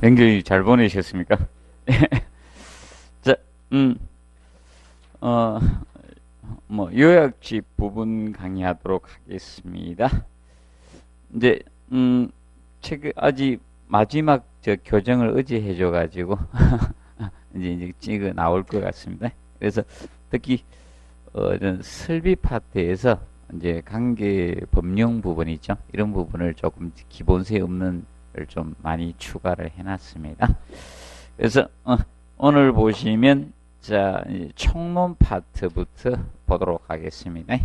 명절 잘 보내셨습니까? 자, 어, 요약집 부분 강의하도록 하겠습니다. 이제, 책, 아직 마지막 교정을 어제 해줘가지고, 이제 찍어 나올 것 같습니다. 그래서 특히, 설비 파트에서 이제 관계 법령 부분 있죠. 이런 부분을 조금 기본세 없는 걸 좀 많이 추가를 해놨습니다. 그래서, 오늘 보시면, 자, 총론 파트부터 보도록 하겠습니다.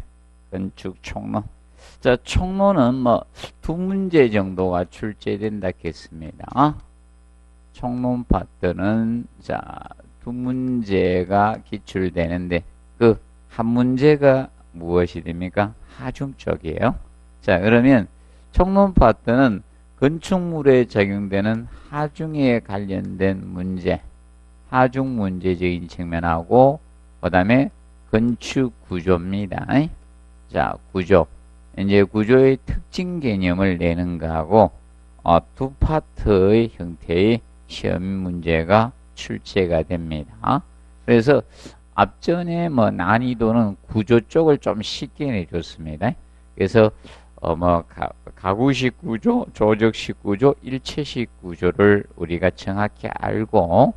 건축 총론. 자, 총론은 두 문제 정도가 출제된다 했습니다. 총론 파트는, 자, 두 문제가 기출되는데, 그 한 문제가 무엇이 됩니까? 하중 쪽이에요. 자, 그러면 총론 파트는 건축물에 적용되는 하중에 관련된 문제, 하중 문제적인 측면하고, 그 다음에 건축 구조입니다. 자, 구조. 이제 구조의 특징 개념을 내는 거하고, 두 파트의 형태의 시험 문제가 출제가 됩니다. 그래서 앞전에 난이도는 구조 쪽을 좀 쉽게 내줬습니다. 그래서 가구식 구조, 조적식 구조, 일체식 구조를 우리가 정확히 알고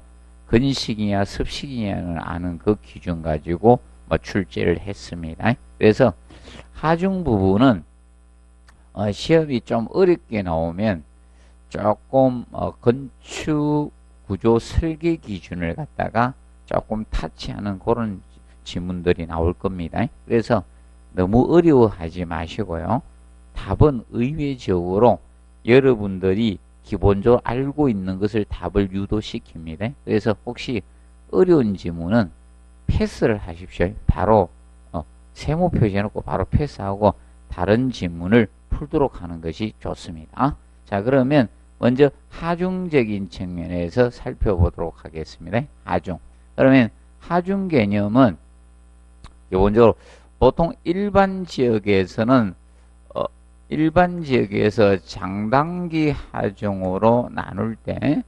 건식이냐 습식이냐를 아는 그 기준 가지고 출제를 했습니다. 그래서 하중 부분은 시험이 좀 어렵게 나오면 조금 건축 구조 설계 기준을 갖다가 조금 타치하는 그런 지문들이 나올 겁니다. 그래서 너무 어려워하지 마시고요. 답은 의외적으로 여러분들이 기본적으로 알고 있는 것을 답을 유도시킵니다. 그래서 혹시 어려운 지문은 패스를 하십시오. 바로 세모 표시해놓고 바로 패스하고 다른 지문을 풀도록 하는 것이 좋습니다. 자, 그러면 먼저 하중적인 측면에서 살펴보도록 하겠습니다. 하중. 그러면 하중 개념은 기본적으로 보통 일반 지역에서는 일반 지역에서 장단기 하중으로 나눌 때,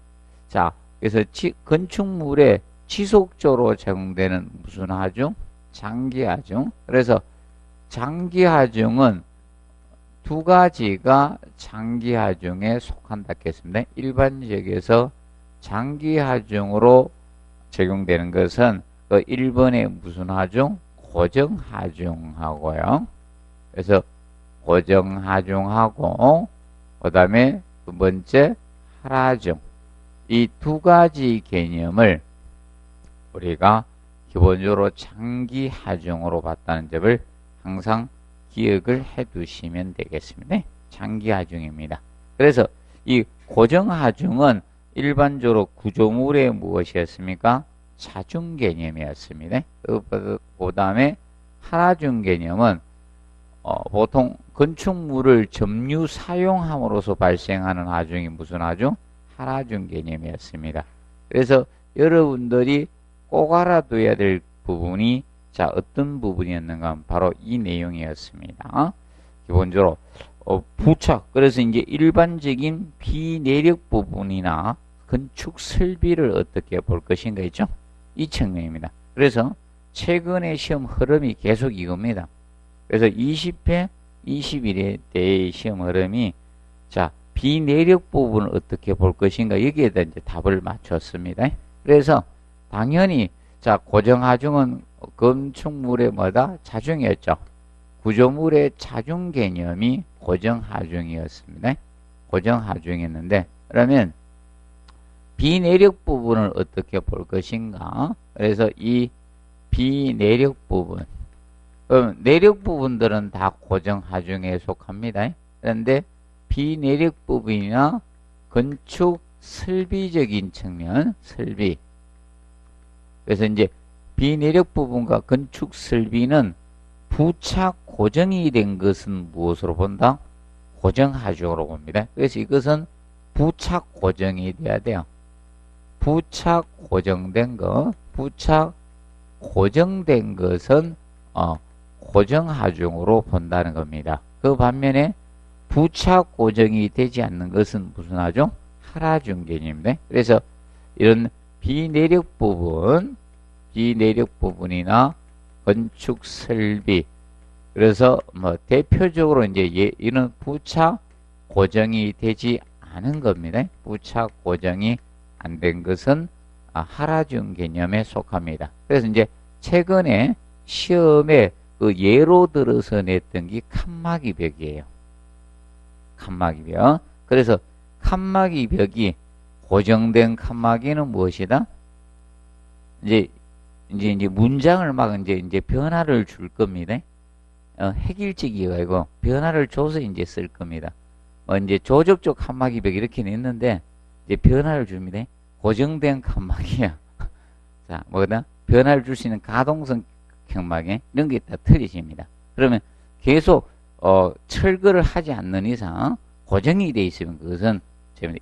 자, 그래서 건축물에 지속적으로 제공되는 무슨 하중? 장기 하중. 그래서 장기 하중은 두 가지가 장기 하중에 속한다 했습니다. 일반 지역에서 장기 하중으로 적용되는 것은 그 1번에 무슨 하중? 고정 하중하고요. 그래서 고정 하중하고, 그 다음에 두 번째 하라중. 이 두 가지 개념을 우리가 기본적으로 장기 하중으로 봤다는 점을 항상 기억을 해 두시면 되겠습니다. 장기 하중입니다. 그래서 이 고정 하중은 일반적으로 구조물의 무엇이었습니까? 자중 개념이었습니다. 그 다음에 하라중 개념은 보통 건축물을 점유 사용함으로써 발생하는 하중이 무슨 하중? 하라중 개념이었습니다. 그래서 여러분들이 꼭 알아둬야 될 부분이 자, 어떤 부분이었는가 하면 바로 이 내용이었습니다. 기본적으로 부착, 그래서 이제 일반적인 비내력 부분이나 건축 설비를 어떻게 볼 것인가 있죠? 이 측면입니다. 그래서 최근의 시험 흐름이 계속 이겁니다. 그래서 20회, 21회 때의 시험 흐름이 자, 비내력 부분을 어떻게 볼 것인가 여기에다 이제 답을 맞췄습니다. 그래서 당연히 자, 고정하중은 건축물의 자중이었죠. 구조물의 자중 개념이 고정하중이었습니다. 고정하중이었는데, 그러면 비내력 부분을 어떻게 볼 것인가? 그래서 이 비내력 부분, 그럼 내력 부분들은 다 고정하중에 속합니다. 그런데 비내력 부분이나 건축 설비적인 측면, 설비. 그래서 이제 비내력 부분과 건축 설비는 부착 고정이 된 것은 무엇으로 본다? 고정하중으로 봅니다. 그래서 이것은 부착 고정이 돼야 돼요. 부착 고정된 것, 부착 고정된 것은 고정하중으로 본다는 겁니다. 그 반면에 부착 고정이 되지 않는 것은 무슨 하중? 하라중 개념인데, 그래서 이런 비내력 부분이나 건축 설비, 그래서 뭐 대표적으로 이제 이런 부착 고정이 되지 않은 겁니다. 부착 고정이 안 된 것은 하라중 개념에 속합니다. 그래서 이제 최근에 시험에 그 예로 들어서 냈던 게 칸막이 벽이에요. 칸막이 벽. 그래서 칸막이 벽이 고정된 칸막이는 무엇이다? 이제 문장을 막 이제 변화를 줄 겁니다. 획일적이가 아니고 변화를 줘서 이제 쓸 겁니다. 이제 조적적 칸막이 벽 이렇게 냈는데 이제 변화를 줍니다. 고정된 칸막이야. 자, 뭐다? 변화를 줄 수 있는 가동성 칸막이 이런 게 다 틀리집니다. 그러면 계속 철거를 하지 않는 이상 고정이 돼 있으면 그것은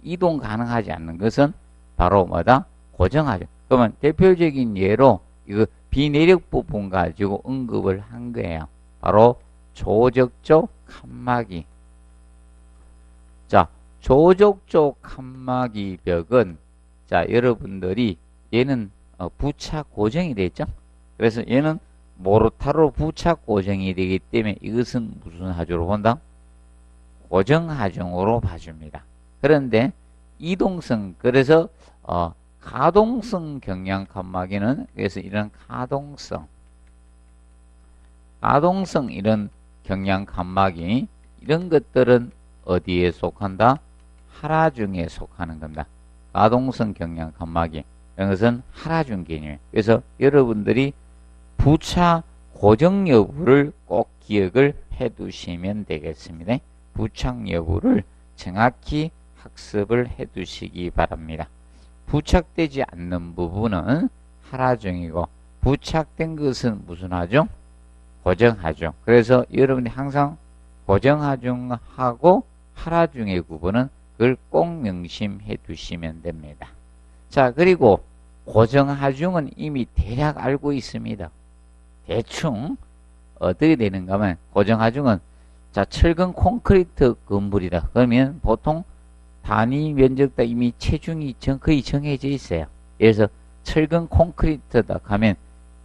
이동 가능하지 않는 것은 바로 뭐다? 고정하죠. 그러면 대표적인 예로 이거 비내력 부분 가지고 언급을 한 거예요. 바로 조적조 칸막이. 자, 조적조 칸막이 벽은 자, 여러분들이 얘는 부착 고정이 되죠. 그래서 얘는 모르타로 부착 고정이 되기 때문에 이것은 무슨 하조로 본다? 고정하중으로 봐줍니다. 그런데 이동성, 그래서 가동성 경량 칸막이는 그래서 이런 가동성 이런 경량 칸막이 이런 것들은 어디에 속한다? 하라중에 속하는 겁니다. 가동성 경량 칸막이 이런 것은 하라중 개념이에요. 그래서 여러분들이 부착 고정 여부를 꼭 기억을 해 두시면 되겠습니다. 부착 여부를 정확히 학습을 해 두시기 바랍니다. 부착되지 않는 부분은 하라중이고 부착된 것은 무슨 하중? 고정하중. 그래서 여러분이 항상 고정하중하고 하라중의 구분은 그걸 꼭 명심해 두시면 됩니다. 자, 그리고 고정하중은 이미 대략 알고 있습니다. 대충 어떻게 되는가 하면 고정하중은 자, 철근 콘크리트 건물이다. 그러면 보통 단위 면적도 이미 체중이 거의 정해져 있어요. 그래서 철근 콘크리트다 하면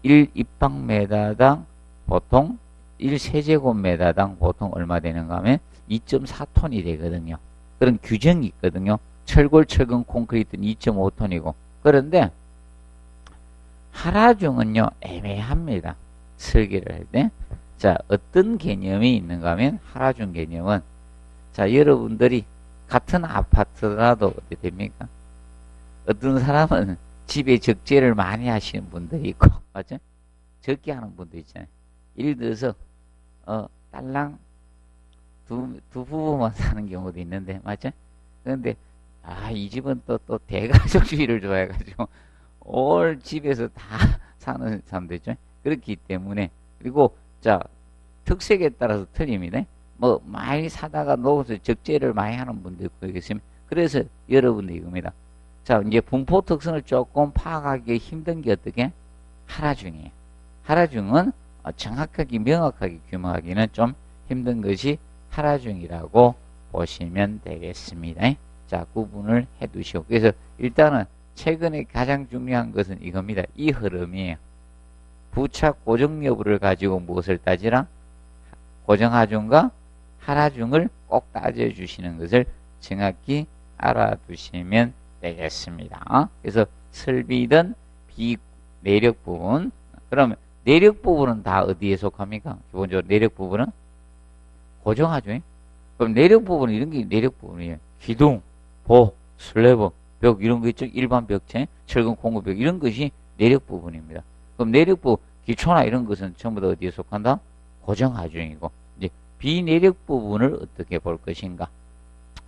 1입방미터당 보통 1세제곱미터당 보통 얼마 되는가 하면 2.4톤이 되거든요. 그런 규정이 있거든요. 철골 철근 콘크리트는 2.5톤이고 그런데 하라중은요 애매합니다. 설계를 할 때. 자, 어떤 개념이 있는가 하면 하라중 개념은 자, 여러분들이 같은 아파트라도 어떻게 됩니까? 어떤 사람은 집에 적재를 많이 하시는 분들이 있고 맞죠? 적게 하는 분도 있잖아요. 예를 들어서 딸랑 두 부부만 사는 경우도 있는데 맞죠? 그런데 이 집은 또 대가족주의를 좋아해가지고 올 집에서 다 사는 사람도 있죠. 그렇기 때문에 그리고 자 특색에 따라서 틀립니다. 뭐 많이 사다가 놓아서 적재를 많이 하는 분도 있고 그러겠습니다. 그래서 여러분들 이겁니다. 자 이제 분포 특성을 조금 파악하기 힘든 게 어떻게? 하라중이에요. 하라중은 정확하게 명확하게 규명하기는 좀 힘든 것이 하라중이라고 보시면 되겠습니다. 자 구분을 해 두시고 그래서 일단은 최근에 가장 중요한 것은 이겁니다. 이 흐름이에요. 부착 고정 여부를 가지고 무엇을 따지라? 고정하중과 하라중을 꼭 따져주시는 것을 정확히 알아두시면 되겠습니다. 그래서 설비든 비내력 부분 그러면 내력 부분은 다 어디에 속합니까? 기본적으로 내력 부분은 고정하중. 그럼 내력 부분은 이런 게 내력 부분이에요. 기둥, 보, 슬래브, 벽 이런 거 있죠. 일반 벽체, 철근 공구벽 이런 것이 내력 부분입니다. 그럼 내력 부분 기초나 이런 것은 전부 다 어디에 속한다? 고정하중이고 이제 비내력 부분을 어떻게 볼 것인가?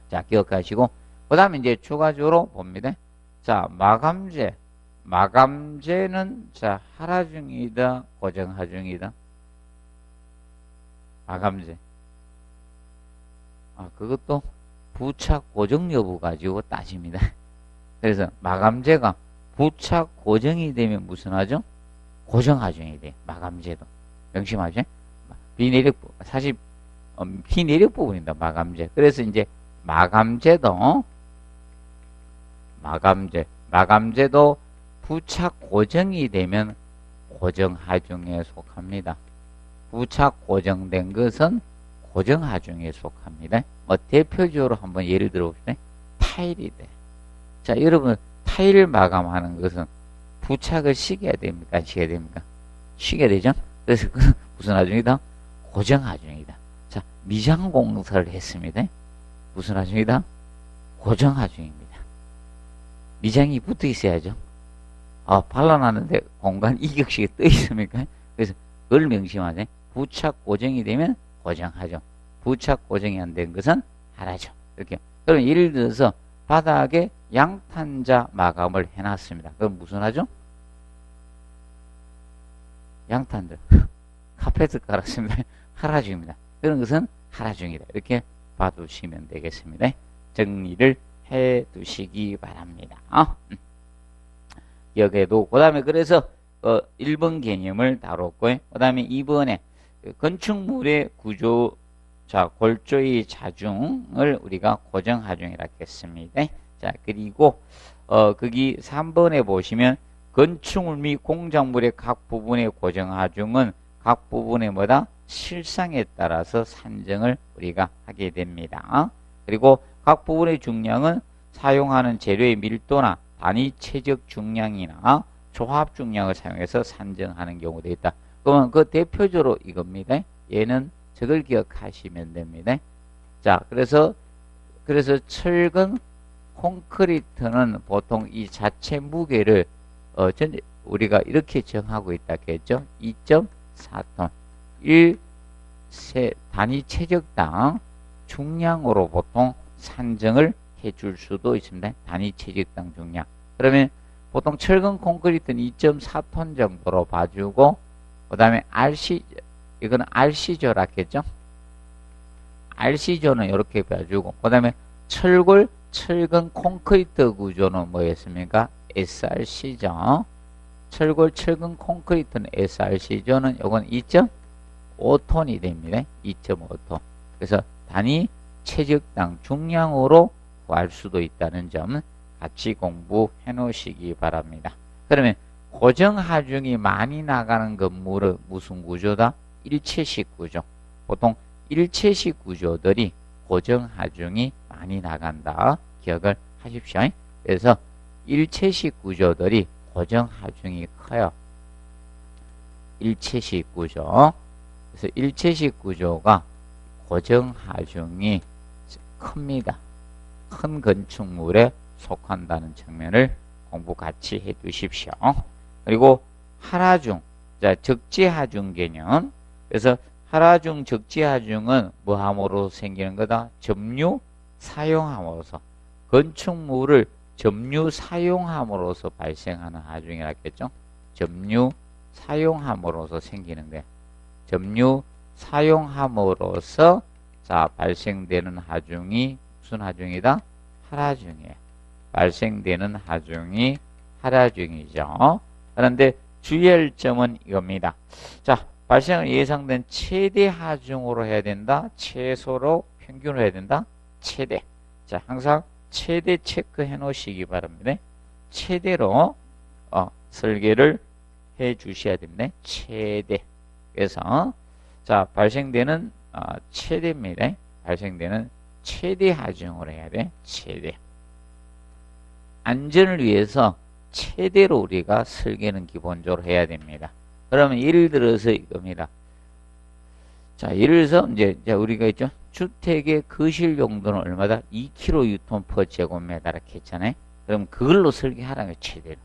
자 기억하시고 그 다음에 이제 추가적으로 봅니다. 자 마감재는 자 하라중이다 고정하중이다? 마감재 그것도 부착 고정 여부 가지고 따집니다. 그래서 마감재가 부착 고정이 되면 무슨 하죠? 고정하중이 돼. 마감재도 명심하죠. 비내력 사실 비내력 부분입니다. 마감재. 그래서 이제 마감재도 마감재. 마감재도 부착 고정이 되면 고정하중에 속합니다. 부착 고정된 것은 고정하중에 속합니다. 대표적으로 한번 예를 들어봅시다. 타일이 돼. 자, 여러분, 타일 마감하는 것은 부착을 시켜야 됩니까? 안 시켜야 됩니까? 시켜야 되죠? 그래서 그건 무슨 하중이다? 고정하중이다. 자, 미장 공사를 했습니다. 무슨 하중이다? 고정하중입니다. 미장이 붙어 있어야죠. 발라놨는데 공간 이격식이 떠 있습니까? 그래서 그걸 명심하세요. 부착 고정이 되면 고정하중. 부착 고정이 안 된 것은 하라중. 이렇게. 그럼 예를 들어서 바닥에 양탄자 마감을 해놨습니다. 그럼 무슨 하중? 양탄자. 카페트 깔았습니다. 하라중입니다. 그런 것은 하라중이다. 이렇게 봐두시면 되겠습니다. 정리를 해 두시기 바랍니다. 기억해도, 그 다음에 그래서 1번 개념을 다뤘고요. 그 다음에 2번에 건축물의 구조, 자, 골조의 자중을 우리가 고정하중이라고 했습니다. 자, 그리고 거기 3번에 보시면 건축물 및 공작물의 각 부분의 고정하중은 각 부분의 뭐다? 실상에 따라서 산정을 우리가 하게 됩니다. 그리고 각 부분의 중량은 사용하는 재료의 밀도나 단위 최적 중량이나 조합 중량을 사용해서 산정하는 경우도 있다. 그러면 그 대표적으로 이겁니다. 얘는 저걸 기억하시면 됩니다. 자, 그래서 철근 콘크리트는 보통 이 자체 무게를 우리가 이렇게 정하고 있다 했죠. 2.4톤 단위 체적당 중량으로 보통 산정을 해줄 수도 있습니다. 단위 체적당 중량. 그러면 보통 철근 콘크리트는 2.4톤 정도로 봐주고, 그 다음에 이거는 RC조라 했죠. RC조는 이렇게 봐주고, 그 다음에 철근 콘크리트 구조는 뭐였습니까? SRC죠. 철근 콘크리트는 SRC조는 요건 2.5톤이 됩니다. 2.5톤. 그래서 단위 체적당 중량으로 구할 수도 있다는 점 같이 공부해 놓으시기 바랍니다. 그러면 고정하중이 많이 나가는 건물은 무슨 구조다? 일체식 구조. 보통 일체식 구조들이 고정하중이 많이 나간다. 기억을 하십시오. 그래서 일체식 구조들이 고정하중이 커요. 일체식 구조. 그래서 일체식 구조가 고정하중이 큽니다. 큰 건축물에 속한다는 측면을 공부 같이 해 두십시오. 그리고 하라중, 자, 적재하중 개념. 그래서 하라중, 적재하중은 뭐 함으로 생기는 거다? 점유 사용함으로써. 건축물을 점유 사용함으로써 발생하는 하중이라 했겠죠? 점유 사용함으로써 생기는 게. 점유 사용함으로써 자, 발생되는 하중이 무슨 하중이다? 하라중이에요. 발생되는 하중이 하라중이죠. 그런데 주의할 점은 이겁니다. 자, 발생을 예상된 최대 하중으로 해야 된다. 최소로 평균으로 해야 된다. 최대. 자, 항상 최대 체크해 놓으시기 바랍니다. 최대로 설계를 해 주셔야 됩니다. 최대. 그래서 자, 발생되는 최대입니다. 발생되는 최대 하중으로 해야 돼. 최대. 안전을 위해서 최대로 우리가 설계는 기본적으로 해야 됩니다. 그러면 예를 들어서 이겁니다. 자, 예를 들어서 이제 우리가 있죠. 주택의 거실 용도는 얼마다? 2kN per 제곱미터 이렇게 했잖아요. 그럼 그걸로 설계하라는 거예요. 최대로.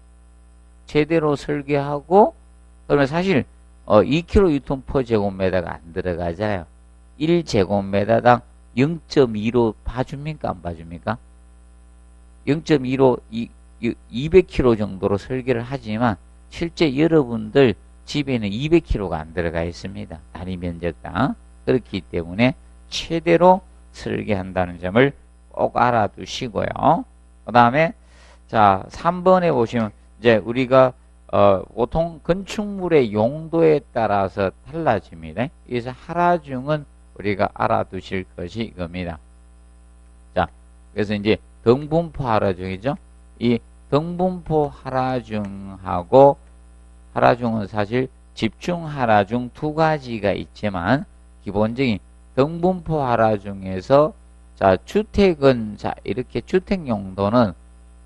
최대로 설계하고, 그러면 사실 2kN per 제곱미터가 안 들어가잖아요. 1제곱미터당 0.2로 봐줍니까? 안 봐줍니까? 0.2로 200kg 정도로 설계를 하지만 실제 여러분들 집에는 200kg가 안 들어가 있습니다. 단위 면적당. 그렇기 때문에 최대로 설계한다는 점을 꼭 알아두시고요. 그 다음에 자, 3번에 보시면 이제 우리가 보통 건축물의 용도에 따라서 달라집니다. 그래서 하라중은 우리가 알아두실 것이 이겁니다. 자, 그래서 이제 등분포 하라중이죠. 이 등분포 하라중하고 하라중은 사실 집중 하라중 두 가지가 있지만 기본적인 등분포 하라중에서 자 주택은 자 이렇게 주택 용도는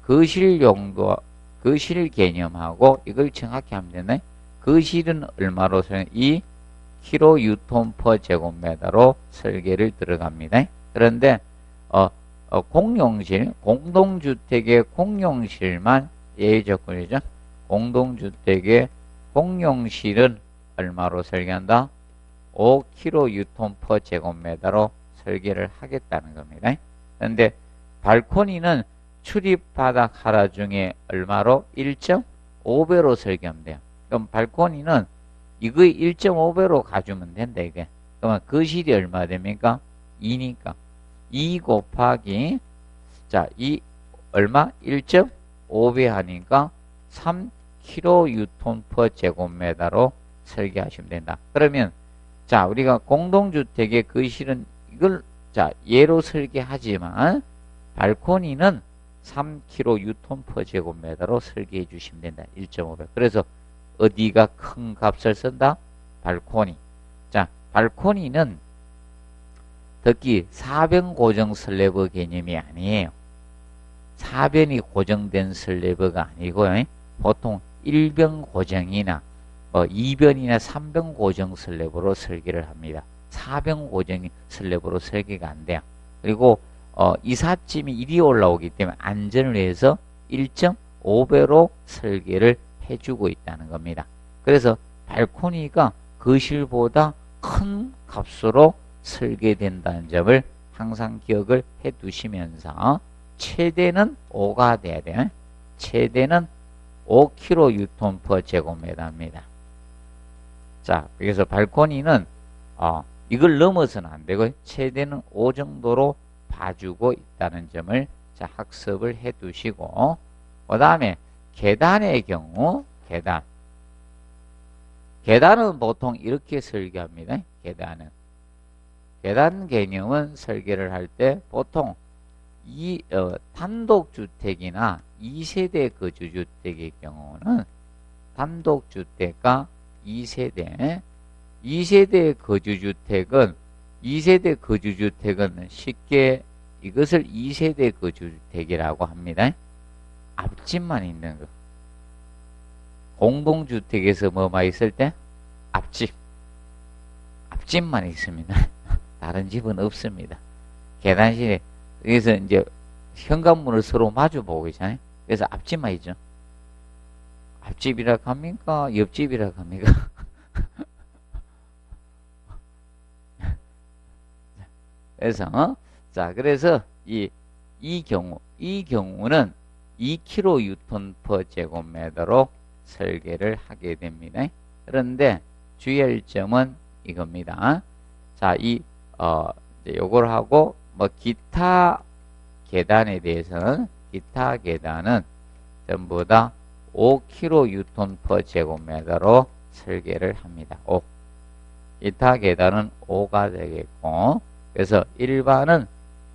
거실 용도 거실 개념하고 이걸 정확히 하면 되네. 거실은 얼마로 설계? 2kN per 제곱미터로 설계를 들어갑니다. 그런데 공용실, 공동주택의 공용실만 예외 조건이죠. 공동주택의 공용실은 얼마로 설계한다? 5kN per 제곱미터로 설계를 하겠다는 겁니다. 그런데 발코니는 출입바닥 하라중에 얼마로? 1.5배로 설계하면 돼요. 그럼 발코니는 이거의 1.5배로 가주면 된다, 이게. 그러면 거실이 얼마 됩니까? 2니까. 2 곱하기, 자, 얼마? 1.5배 하니까 3kN per 제곱미터로 설계하시면 된다. 그러면, 자, 우리가 공동주택의 거실은 이걸, 자, 예로 설계하지만, 발코니는 3kN per 제곱미터로 설계해 주시면 된다. 1.5배. 그래서 어디가 큰 값을 쓴다? 발코니. 자, 발코니는 특히 사변 고정 슬래브 개념이 아니에요. 사변이 고정된 슬래브가 아니고요. 보통 1변 고정이나 2변이나 3변 고정 슬래브로 설계를 합니다. 4변 고정 슬래브로 설계가 안 돼요. 그리고 이삿짐이 이리 올라오기 때문에 안전을 위해서 1.5배로 설계를 해주고 있다는 겁니다. 그래서 발코니가 거실보다 큰 값으로 설계된다는 점을 항상 기억을 해 두시면서 최대는 5가 돼야 돼요. 최대는 5kN per 제곱미터입니다. 자, 그래서 발코니는 이걸 넘어서는 안 되고 최대는 5 정도로 봐주고 있다는 점을 자 학습을 해 두시고, 그 다음에 계단의 경우 계단은 보통 이렇게 설계합니다. 계단 개념은 설계를 할 때 보통 단독주택이나 2세대 거주주택의 경우는 단독주택과 2세대 거주주택은 쉽게 이것을 2세대 거주주택이라고 합니다. 앞집만 있는 거. 공동주택에서 뭐만 있을 때? 앞집만 있습니다. 다른 집은 없습니다. 계단실에, 여기서 이제 현관문을 서로 마주 보고 있잖아요. 그래서 앞집만 있죠. 앞집이라 합니까? 옆집이라 합니까? 그래서, 자, 그래서 이 경우는 2kN per 제곱미터로 설계를 하게 됩니다. 그런데 주의할 점은 이겁니다. 자, 요걸 하고, 기타 계단에 대해서는, 기타 계단은 전부 다 5kN per 제곱미터로 설계를 합니다. 5. 기타 계단은 5가 되겠고, 그래서 일반은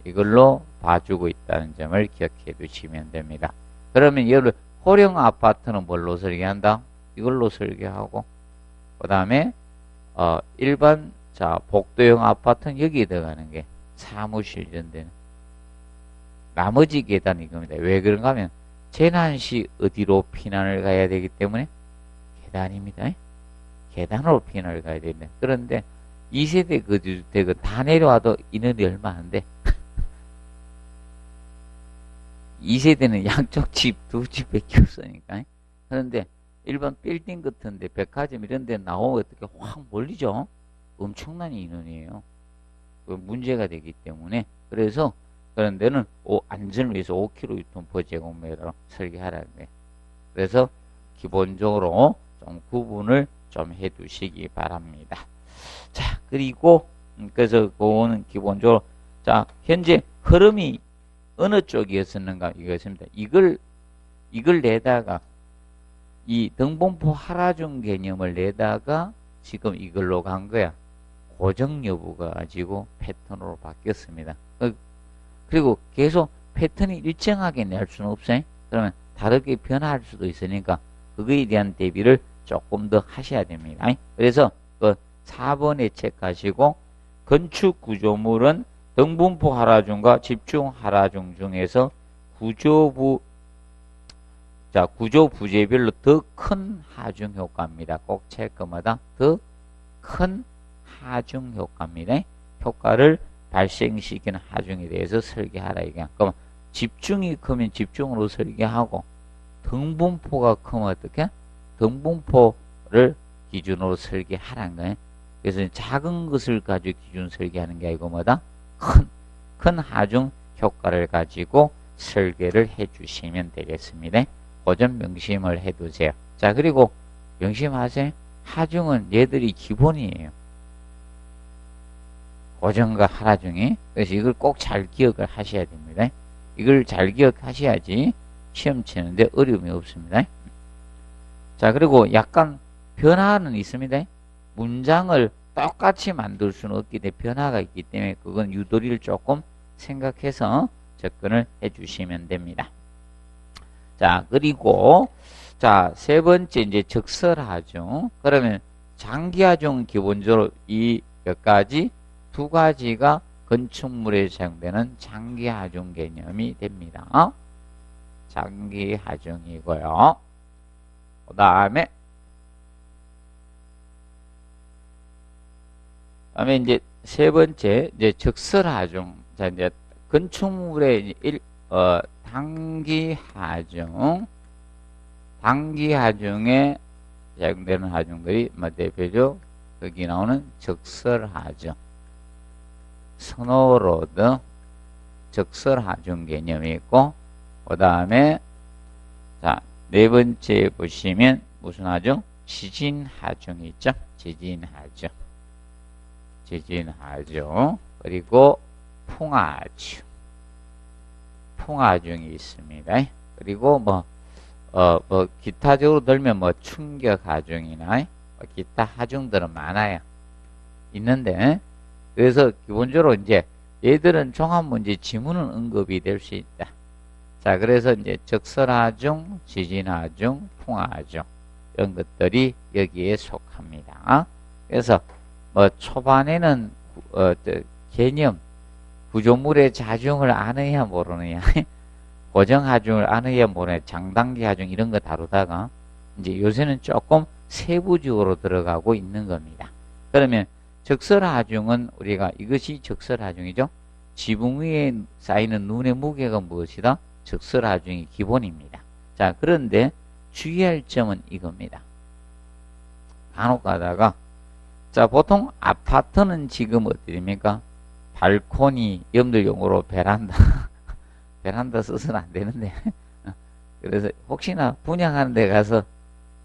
이걸로 봐주고 있다는 점을 기억해 두시면 됩니다. 그러면 여러분, 호령 아파트는 뭘로 설계한다? 이걸로 설계하고, 그 다음에, 일반, 자, 복도형 아파트는 여기에 들어가는 게 사무실 전대는. 나머지 계단이 이겁니다. 왜 그런가 하면, 재난시 어디로 피난을 가야 되기 때문에 계단입니다. 계단으로 피난을 가야 됩니다. 그런데 2세대 거주주택은 다 내려와도 인원이 얼마 안 돼. 2세대는 양쪽 집, 두 집밖에 없으니까. 그런데 일반 빌딩 같은데, 백화점 이런 데 나오면 어떻게 확 몰리죠? 엄청난 인원이에요. 문제가 되기 때문에. 그래서 그런 데는 안전을 위해서 5kN per 제곱미터로 설계하라는 거예요. 그래서 기본적으로 좀 구분을 좀 해 두시기 바랍니다. 자, 그리고 그래서 그거는 기본적으로, 자, 현재 흐름이 어느 쪽이었었는가 이것입니다. 이걸 내다가 이 등분포 하라중 개념을 내다가 지금 이걸로 간 거야. 고정 여부가 가지고 패턴으로 바뀌었습니다. 그리고 계속 패턴이 일정하게 낼 수는 없어요. 그러면 다르게 변화할 수도 있으니까 그거에 대한 대비를 조금 더 하셔야 됩니다. 그래서 그 4번에 체크하시고 건축 구조물은 등분포 하라중과 집중 하라중 중에서 구조 부재별로 더 큰 하중 효과입니다. 꼭 체크마다 더 큰 하중 효과입니다. 효과를 발생시키는 하중에 대해서 설계하라 이게. 그럼 집중이 크면 집중으로 설계하고 등분포가 크면 어떻게? 등분포를 기준으로 설계하라는 거예요. 그래서 작은 것을 가지고 기준 설계하는 게 아니고 뭐다? 큰 하중 효과를 가지고 설계를 해 주시면 되겠습니다. 그 점 명심을 해 두세요. 자, 그리고 명심하세요. 하중은 얘들이 기본이에요. 고정과 하라중이. 그래서 이걸 꼭 잘 기억을 하셔야 됩니다. 이걸 잘 기억하셔야지 시험 치는데 어려움이 없습니다. 자, 그리고 약간 변화는 있습니다. 문장을 똑같이 만들 수는 없기 때문에 변화가 있기 때문에 그건 유도리를 조금 생각해서 접근을 해 주시면 됩니다. 자, 그리고 자, 세 번째 이제 적설하중. 그러면 장기하중 기본적으로 이 몇 가지 두 가지가 건축물에 사용되는 장기하중 개념이 됩니다. 장기하중이고요. 그 다음에 이제 세 번째 이제 적설하중. 자, 이제 건축물의 단기하중에 사용되는 하중들이 뭐 대표적 여기 나오는 적설하중, 스노우로드, 적설하중 개념이 있고, 그 다음에 자, 네 번째 보시면 무슨 하중? 지진하중이 있죠. 지진하중. 그리고 풍하중이 있습니다. 그리고 기타적으로 들면 충격하중이나 기타 하중들은 많아요. 있는데, 그래서 기본적으로 이제 얘들은 종합문제 지문은 언급이 될 수 있다. 자, 그래서 이제 적설하중, 지진하중, 풍하중 이런 것들이 여기에 속합니다. 그래서 초반에는 개념 구조물의 자중을 아느냐 모르느냐 고정하중을 아느냐 모르느냐 장단기하중 이런 거 다루다가 이제 요새는 조금 세부적으로 들어가고 있는 겁니다. 그러면 적설하중은 우리가 이것이 적설하중이죠. 지붕 위에 쌓이는 눈의 무게가 무엇이다? 적설하중이 기본입니다. 자, 그런데 주의할 점은 이겁니다. 간혹 가다가 자, 보통 아파트는 지금 어떻습니까? 발코니, 여러분들 용어로 베란다. 베란다 써서는 안 되는데. 그래서 혹시나 분양하는 데 가서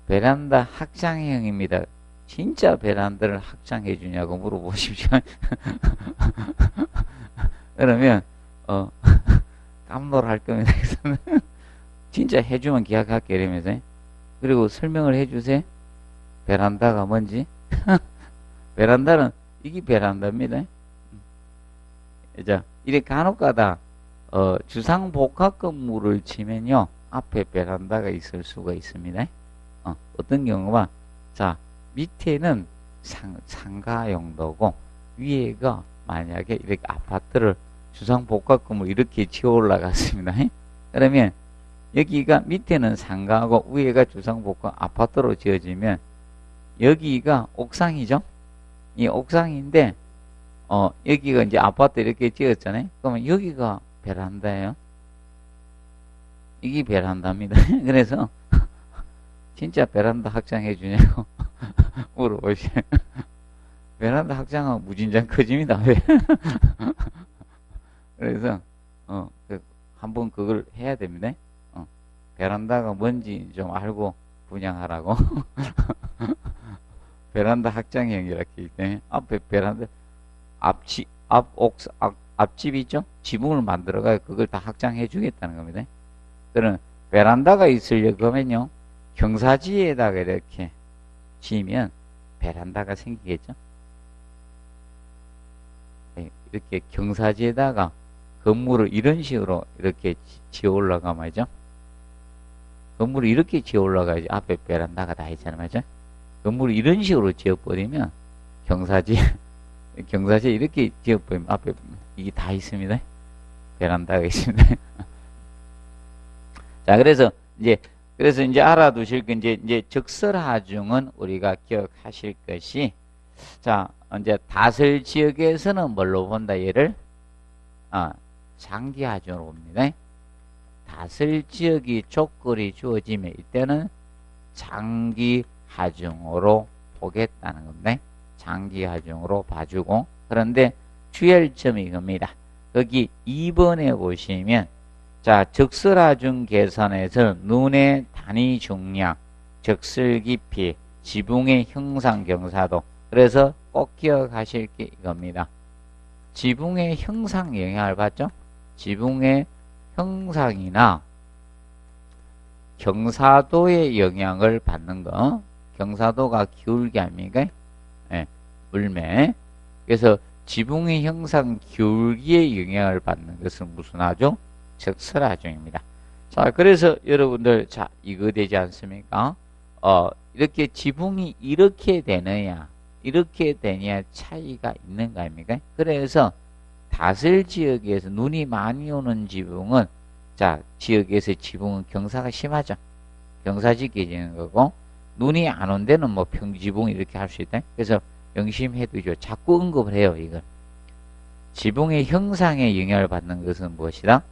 베란다 확장형입니다. 진짜 베란다를 확장해 주냐고 물어보십시오. 그러면, 깜놀할 겁니다. 진짜 해주면 계약할게. 이러면서. 그리고 설명을 해주세요. 베란다가 뭔지. 베란다는, 이게 베란다입니다. 자, 이렇게 간혹가다 주상복합 건물을 치면요 앞에 베란다가 있을 수가 있습니다. 어떤 경우가 자 밑에는 상가 용도고 위에가 만약에 이렇게 아파트를 주상복합 건물 이렇게 지어 올라갔습니다. 그러면 여기가 밑에는 상가하고 위에가 주상복합 아파트로 지어지면 여기가 옥상이죠. 이 옥상인데 여기가 이제 아파트 이렇게 지었잖아요. 그러면 여기가 베란다예요. 이게 베란다입니다. 그래서 진짜 베란다 확장해 주냐고 물어보시면 베란다 확장은 무진장 커집니다. 그래서 한번 그걸 해야 됩니다. 베란다가 뭔지 좀 알고 분양하라고. 베란다 확장형이라고 있기 때문에 앞에 베란다 앞집이 있죠? 지붕을 만들어가 그걸 다 확장해 주겠다는 겁니다. 그럼 베란다가 있으려고 하면요, 경사지에다가 이렇게 지으면 베란다가 생기겠죠? 이렇게 경사지에다가 건물을 이런 식으로 이렇게 지어 올라가 말이죠. 건물이 이렇게 지어 올라가야지 앞에 베란다가 다 있잖아요. 맞죠? 건물을 이런 식으로 지어버리면 경사지, 경사지 이렇게 지어버리면 앞에 이게 다 있습니다. 베란다가 있습니다. 자, 그래서 이제 알아두실 거, 이제 적설하중은 우리가 기억하실 것이, 자, 이제 다설 지역에서는 뭘로 본다, 얘를? 장기하중으로 봅니다. 다설 지역이 조건이 주어지면 이때는 장기하중으로 보겠다는 겁니다. 장기하중으로 봐주고, 그런데 주의할 점이 이겁니다. 거기 2번에 보시면, 자, 적설하중 계산에서 눈의 단위 중량, 적설 깊이, 지붕의 형상 경사도. 그래서 꼭 기억하실 게 이겁니다. 지붕의 형상 영향을 받죠? 지붕의 형상이나 경사도의 영향을 받는 거. 경사도가 기울기 아닙니까? 네, 물매. 그래서 지붕의 형상 기울기에 영향을 받는 것은 무슨 하중? 적설하중입니다. 자, 그래서 여러분들, 자, 이거 되지 않습니까? 이렇게 지붕이 이렇게 되느냐, 이렇게 되냐 차이가 있는 거 아닙니까? 그래서 다설 지역에서 눈이 많이 오는 지붕은, 자, 지역에서 지붕은 경사가 심하죠. 경사지게지는 거고, 눈이 안 온 데는 뭐 평지붕 이렇게 할 수 있다. 그래서 명심해 두죠. 자꾸 언급을 해요, 이걸. 지붕의 형상에 영향을 받는 것은 무엇이다?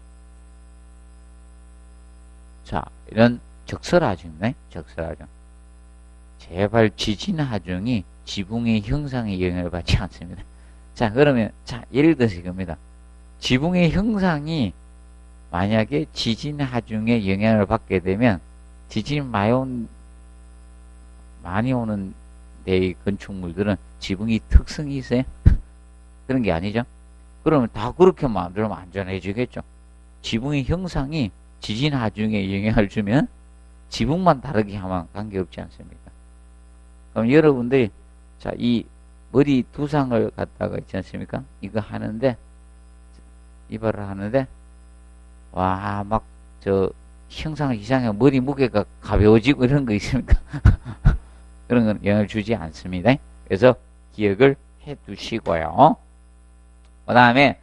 자, 이런 적설하중이네. 적설하중. 제발 지진하중이 지붕의 형상에 영향을 받지 않습니다. 자, 그러면, 자, 예를 들어서 이겁니다. 지붕의 형상이 만약에 지진하중에 영향을 받게 되면, 지진 많이 오는 데의 건축물들은 지붕이 특성이 있어요? 그런 게 아니죠. 그러면 다 그렇게 만들면 안전해지겠죠. 지붕의 형상이 지진하중에 영향을 주면 지붕만 다르게 하면 관계없지 않습니까? 그럼 여러분들이, 자, 이 머리 두상을 갖다가 있지 않습니까? 이거 하는데, 이발을 하는데, 와, 막, 형상을 이상해. 머리 무게가 가벼워지고 이런 거 있습니까? 그런 건 영향을 주지 않습니다. 그래서 기억을 해 두시고요. 그 다음에,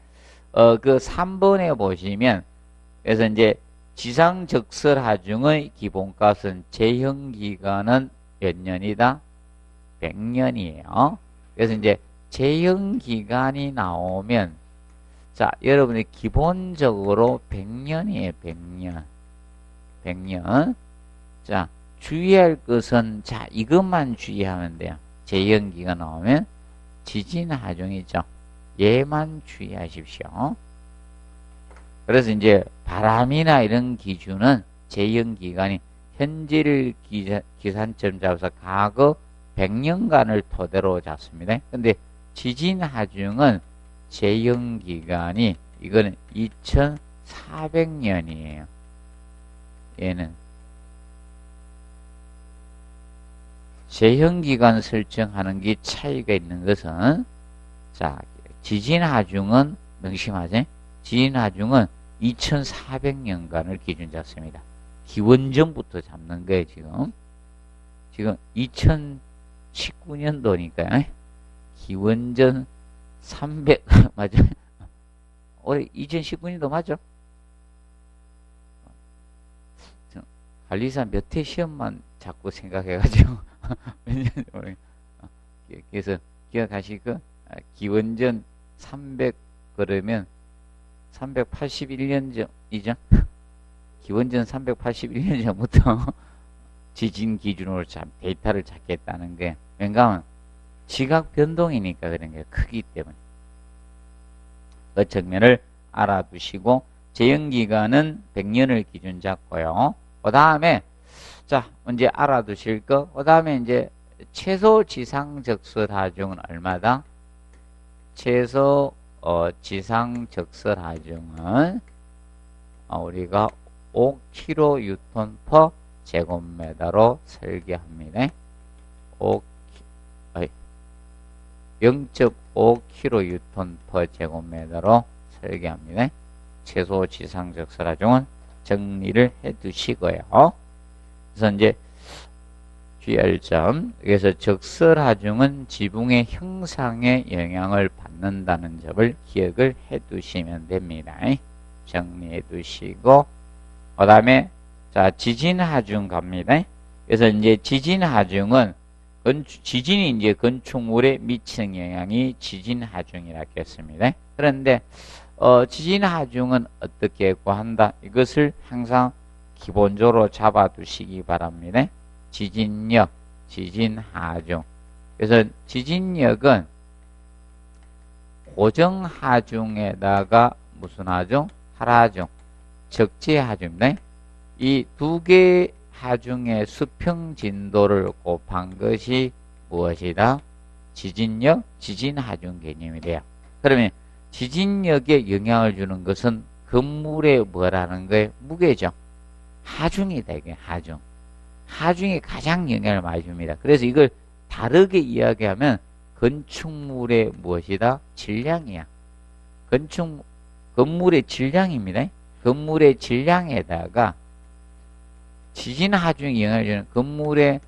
그 3번에 보시면, 그래서 이제 지상적설하중의 기본값은 재형기간은 몇 년이다? 100년이에요. 그래서 이제 재형기간이 나오면, 자, 여러분이 기본적으로 100년이에요. 100년. 100년. 자, 주의할 것은, 자, 이것만 주의하면 돼요. 재형기가 나오면 지진하중이죠. 얘만 주의하십시오. 그래서 이제 바람이나 이런 기준은 재형기간이 현재를 기산점 잡아서 과거 100년간을 토대로 잡습니다. 근데 지진하중은 재형기간이, 이거는 2400년이에요. 얘는 재형기간 설정하는 게 차이가 있는 것은, 자, 지진하중은 명심하세요. 지진하중은 2400년간을 기준 잡습니다. 기원전부터 잡는 거예요, 지금. 지금 2019년도니까, 기원전 300, 맞아요. 올해 2019년도 맞죠? 관리사 몇 회 시험만 자꾸 생각해가지고, 몇 년, 그래서 기억하시고, 기원전 300, 그러면 381년 전이죠? 기원전 381년 전부터 지진 기준으로 데이터를 잡겠다는 게, 왜냐하면 지각 변동이니까 그런 게 크기 때문에. 그 측면을 알아두시고, 재형기간은 100년을 기준 잡고요. 그 다음에, 자, 이제 알아두실 거, 그 다음에 이제 최소 지상적설하중은 얼마다? 최소 지상적설하중은 우리가 5kN per 제곱미터로 설계합니다. 0.5kN per 제곱미터로 설계합니다. 최소 지상적설하중은 정리를 해 두시고요. 그래서 이제 주의할 점, 그래서 적설하중은 지붕의 형상에 영향을 받는다는 점을 기억을 해 두시면 됩니다. 정리해 두시고, 그 다음에, 자, 지진하중 갑니다. 그래서 이제 지진하중은, 지진이 이제 건축물에 미치는 영향이 지진하중이라고 했습니다. 그런데, 지진하중은 어떻게 구한다? 이것을 항상 기본적으로 잡아 두시기 바랍니다. 지진력, 지진하중. 그래서 지진력은 고정하중에다가 무슨 하중? 하라중, 적재하중입니다. 이 두 개의 하중의 수평 진도를 곱한 것이 무엇이다? 지진력, 지진하중 개념이 돼요. 그러면 지진력에 영향을 주는 것은 건물에 뭐라는 거예요? 무게죠. 하중이다, 이게 하중. 하중이 가장 영향을 많이 줍니다. 그래서 이걸 다르게 이야기하면 건축물의 무엇이다? 질량이야. 건물의 질량입니다. 건물의 질량에다가 지진 하중이 영향을 주는 건물의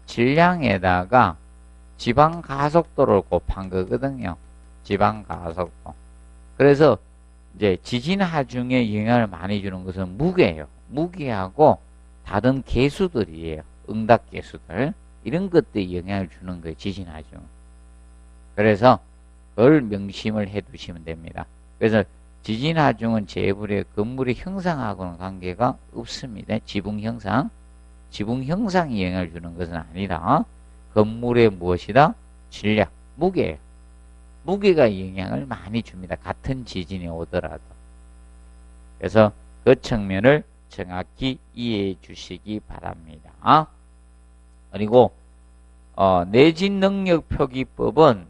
질량에다가 지방 가속도를 곱한 거거든요. 지방 가속도. 그래서 이제 지진 하중에 영향을 많이 주는 것은 무게예요. 무게하고 다른 개수들이에요. 응답 개수들. 이런 것들이 영향을 주는 거예요. 지진 하중. 그래서 그걸 명심을 해 두시면 됩니다. 그래서 지진 하중은 재벌의 건물의 형상하고는 관계가 없습니다. 지붕 형상. 지붕 형상이 영향을 주는 것은 아니라 건물의 무엇이다? 질량, 무게예요. 무게가 영향을 많이 줍니다. 같은 지진이 오더라도. 그래서 그 측면을 정확히 이해해 주시기 바랍니다. 그리고 내진 능력 표기법은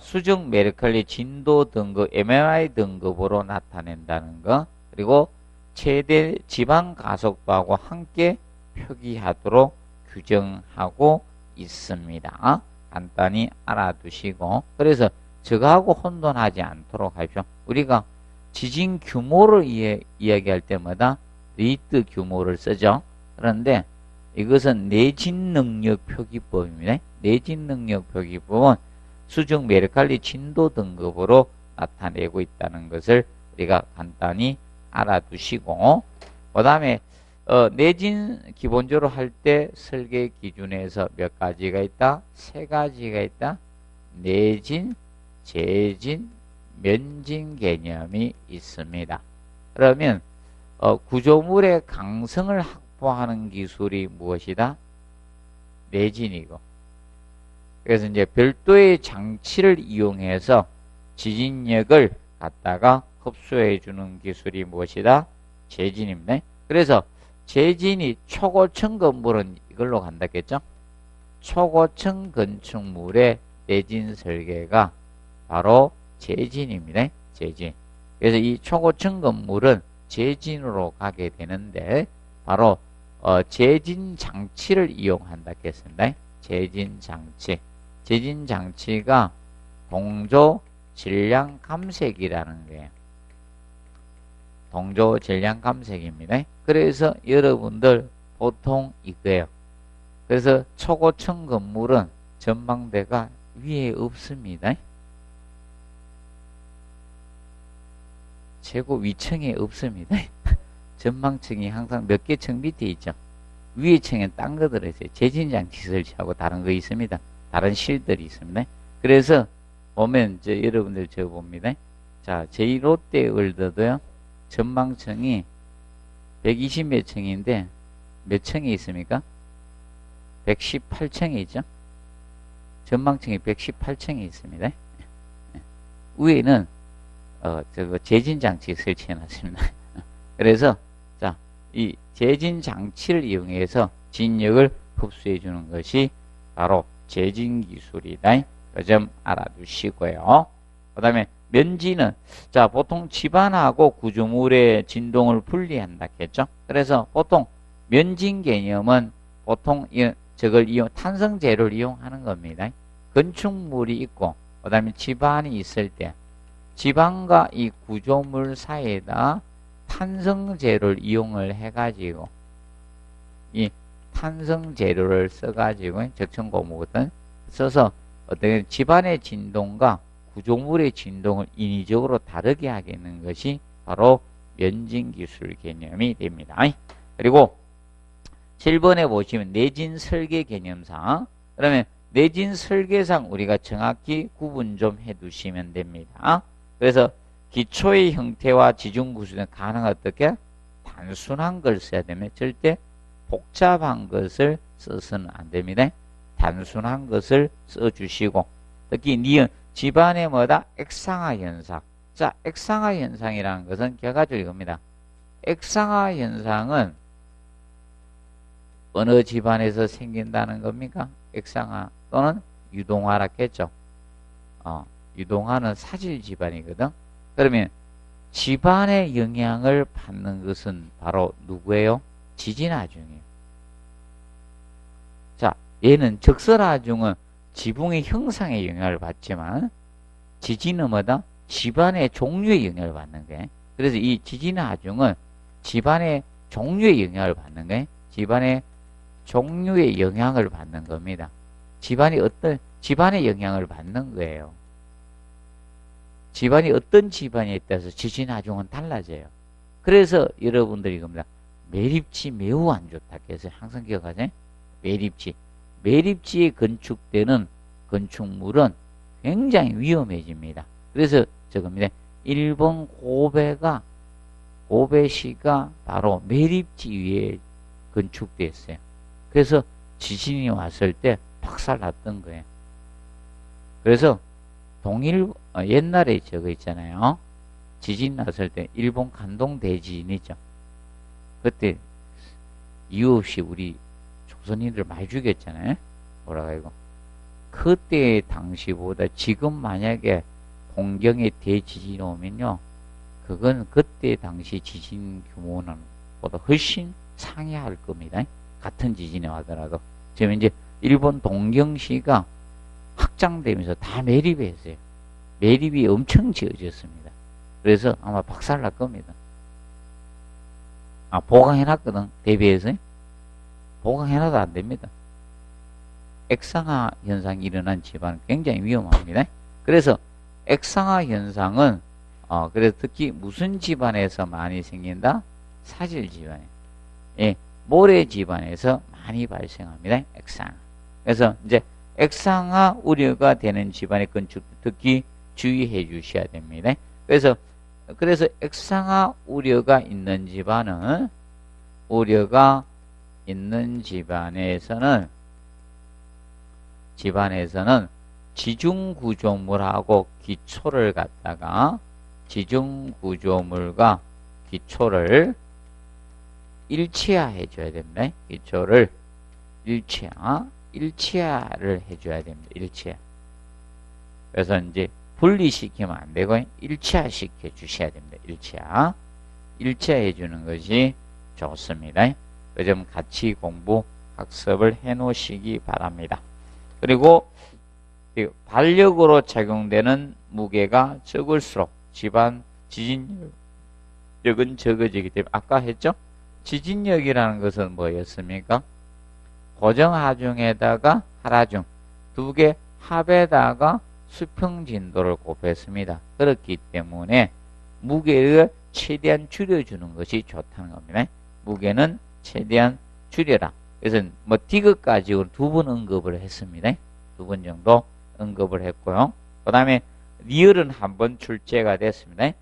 수중 메르칼리 진도 등급, MRI 등급으로 나타낸다는 거, 그리고 최대 지방 가속도하고 함께 표기하도록 규정하고 있습니다. 간단히 알아두시고, 그래서 저거하고 혼돈하지 않도록 하십시오. 우리가 지진 규모를 이야기할 때마다 리트 규모를 쓰죠. 그런데 이것은 내진 능력 표기법입니다. 내진 능력 표기법은 수중 메르칼리 진도 등급으로 나타내고 있다는 것을 우리가 간단히 알아두시고, 그 다음에 내진 기본적으로 할 때 설계 기준에서 몇 가지가 있다? 세 가지가 있다. 내진, 재진, 면진 개념이 있습니다. 그러면 구조물의 강성을 확보하는 기술이 무엇이다? 내진이고, 그래서 이제 별도의 장치를 이용해서 지진력을 갖다가 흡수해 주는 기술이 무엇이다? 재진입니다. 그래서 재진이 초고층 건물은 이걸로 간다겠죠? 초고층 건축물의 내진 설계가 바로 재진입니다. 재진. 그래서 이 초고층 건물은 재진으로 가게 되는데 바로 재진 장치를 이용한다 했습니다. 재진 장치. 재진 장치가 동조 질량 감색이라는 거예요. 동조 질량 감색입니다. 그래서 여러분들 보통 이거예요. 그래서 초고층 건물은 전망대가 위에 없습니다. 최고 위층에 없습니다. 전망층이 항상 몇 개 층 밑에 있죠. 위에 층엔 딴 거 들어있어요. 재진장치 설치하고 다른 거 있습니다. 다른 실들이 있습니다. 그래서 보면 여러분들 저 봅니다. 자, 제2롯데월드도요. 전망층이 120 몇 층인데 몇 층에 있습니까? 118층에 있죠. 전망층이 118층에 있습니다. 위에는 저거 재진장치 설치해 놨습니다. 그래서 자, 이 재진장치를 이용해서 진력을 흡수해 주는 것이 바로 재진기술이다. 그 점 알아두시고요. 그 다음에 면지는 자, 보통 집안하고 구조물의 진동을 분리한다 했죠. 그래서 보통 면진 개념은 보통 저걸 탄성 재료를 이용하는 겁니다. 건축물이 있고 그 다음에 집안이 있을 때 지방과 이 구조물 사이에다 탄성 재료를 이용을 해가지고 이 탄성 재료를 써가지고 적천고무거든 써서 어떻게 집안의 진동과 구조물의 진동을 인위적으로 다르게 하겠는 것이 바로 면진기술 개념이 됩니다. 그리고 7번에 보시면 내진 설계 개념상, 그러면 내진 설계상 우리가 정확히 구분 좀 해두시면 됩니다. 그래서 기초의 형태와 지중 구조는 가능한 어떻게 단순한 걸 써야 되면 절대 복잡한 것을 써서는 안 됩니다. 단순한 것을 써주시고, 특히 니은 집안의 뭐다? 액상화 현상. 자, 액상화 현상이라는 것은 결과적으로 이겁니다. 액상화 현상은 어느 집안에서 생긴다는 겁니까? 액상화 또는 유동화라겠죠. 유동화는 사질 집안이거든. 그러면 집안의 영향을 받는 것은 바로 누구예요? 지진하중이에요. 자, 얘는 적설하중은 지붕의 형상에 영향을 받지만 지진은 뭐다? 집안의 종류에 영향을 받는 거예요. 그래서 이 지진하중은 집안의 종류에 영향을 받는 거예요. 집안의 종류의 영향을 받는 겁니다. 집안의 영향을 받는 거예요. 집안이 어떤 집안에 따라서 지진하중은 달라져요. 그래서 여러분들이 겁니다. 매립지 매우 안 좋다. 그래서 항상 기억하세요. 매립지에 건축되는 건축물은 굉장히 위험해집니다. 그래서 저겁니다. 일본 고베시가 바로 매립지 위에 건축됐어요. 그래서 지진이 왔을 때 박살났던 거예요. 그래서 옛날에 저거 있잖아요. 지진 났을 때 일본 간동 대지진이죠. 그때 이유 없이 우리 조선인들 많이 죽였잖아요. 뭐라고 이거. 그때 당시보다 지금 만약에 동경에 대지진이 오면요. 그건 그때 당시 지진 규모는 보다 훨씬 상회할 겁니다. 같은 지진이 와더라도. 지금 이제 일본 동경시가 확장되면서 다 매립했어요. 매립이 엄청 지어졌습니다. 그래서 아마 박살날 겁니다. 보강해놨거든. 대비해서. 보강해놔도 안 됩니다. 액상화 현상이 일어난 집안은 굉장히 위험합니다. 그래서 액상화 현상은 그래서 특히 무슨 집안에서 많이 생긴다? 사질 집안에. 예, 모래 집안에서 많이 발생합니다. 액상화. 그래서 이제 액상화 우려가 되는 집안의 건축 특히 주의해 주셔야 됩니다. 그래서 액상화 우려가 있는 집안에서는 지중구조물하고 기초를 갖다가 지중구조물과 기초를 일치화해 줘야 됩니다. 기초를 일치화를 해줘야 됩니다. 일치화. 그래서 이제 분리시키면 안 되고 일치화시켜 주셔야 됩니다. 일치화해 주는 것이 좋습니다. 그 점 같이 공부 학습을 해 놓으시기 바랍니다. 그리고 반력으로 작용되는 무게가 적을수록 지진력은 적어지기 때문에 아까 했죠? 지진력이라는 것은 뭐였습니까? 고정하중에다가 하라중 두 개 합에다가 수평진도를 곱했습니다. 그렇기 때문에 무게를 최대한 줄여주는 것이 좋다는 겁니다. 무게는 최대한 줄여라. 그래서 디귿까지 두 번 언급을 했습니다. 2번 정도 언급을 했고요. 그 다음에 리얼은 한 번 출제가 됐습니다.